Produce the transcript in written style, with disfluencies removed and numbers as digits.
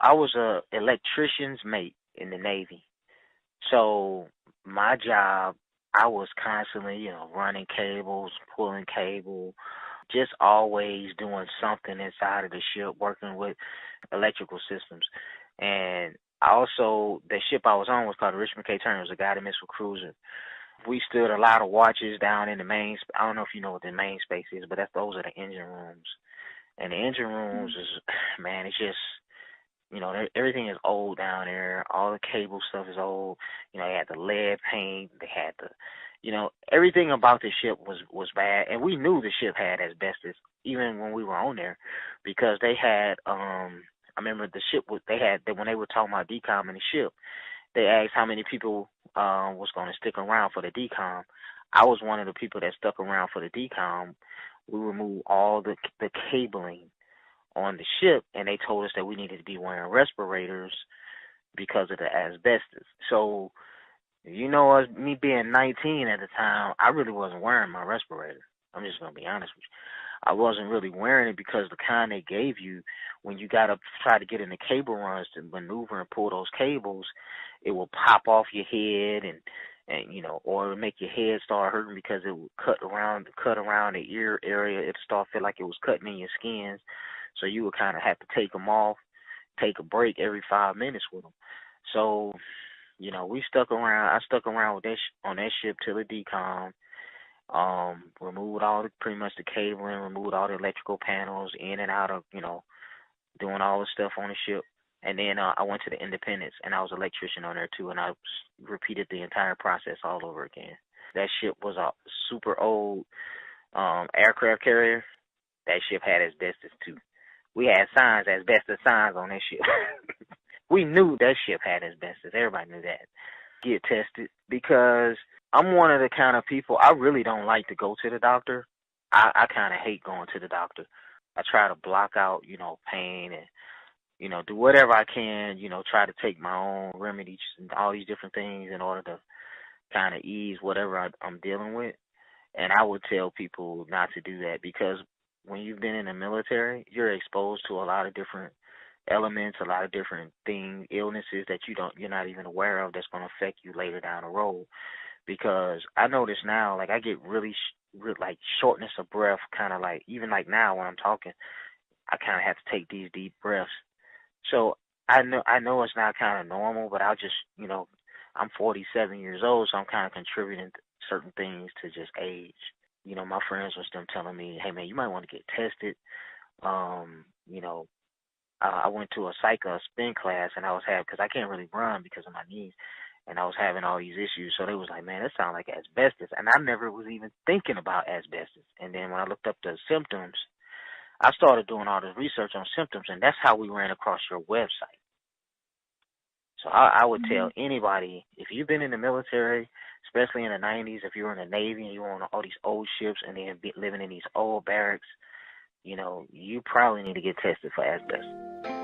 I was a electrician's mate in the Navy. So my job, I was constantly, running cables, pulling cable, just always doing something inside of the ship, working with electrical systems. And also, the ship I was on was called the Richmond K Turner. It was a guided missile cruiser. We stood a lot of watches down in the main. I don't know if you know what the main space is, but those are the engine rooms. And the engine rooms is, man, it's just, everything is old down there. All the cable stuff is old. They had the lead paint. They had everything about the ship was bad. And we knew the ship had asbestos even when we were on there, because they had, I remember the ship when they were talking about decom in the ship, they asked how many people was going to stick around for the decom. I was one of the people that stuck around for the decom. We removed all the cabling on the ship, and they told us that we needed to be wearing respirators because of the asbestos. So, us, me being 19 at the time, I really wasn't wearing my respirator. I'm just going to be honest with you. I wasn't really wearing it because the kind they gave you when you got to try to get in the cable runs to maneuver and pull those cables, it will pop off your head and or make your head start hurting because it would cut around the ear area. It start feel like it was cutting in your skins. So you would kind of have to take them off, take a break every 5 minutes with them. So, we stuck around. I stuck around with on that ship till the decom. Removed pretty much the cabling, removed all the electrical panels in and out of, doing all the stuff on the ship. And then I went to the Independence, and I was an electrician on there too, and I repeated the entire process all over again. That ship was a super old aircraft carrier. That ship had asbestos too. We had asbestos signs on that ship. We knew that ship had asbestos. Everybody knew that. Get tested, because I'm one of the kind of people, I really don't like to go to the doctor. I kind of hate going to the doctor. I try to block out, pain and, do whatever I can, try to take my own remedies and all these different things in order to kind of ease whatever I'm dealing with. And I would tell people not to do that, because when you've been in the military, you're exposed to a lot of different elements, a lot of different things, illnesses that you're not even aware of that's going to affect you later down the road. Because I notice now, like I get really like shortness of breath, kind of like, even like now when I'm talking, I kind of have to take these deep breaths. So I know it's not kind of normal, but I'll just, I'm 47 years old, so I'm kind of contributing to certain things to just age. My friends was them telling me, hey man, you might want to get tested. I went to a spin class, and because I can't really run because of my knees, and I was having all these issues. So they was like, man, that sounds like asbestos. And I never was even thinking about asbestos. And then when I looked up the symptoms, I started doing all this research on symptoms, and that's how we ran across your website. So I would tell anybody, if you've been in the military, especially in the 90s, if you were in the Navy and you were on all these old ships and then living in these old barracks, you probably need to get tested for asbestos.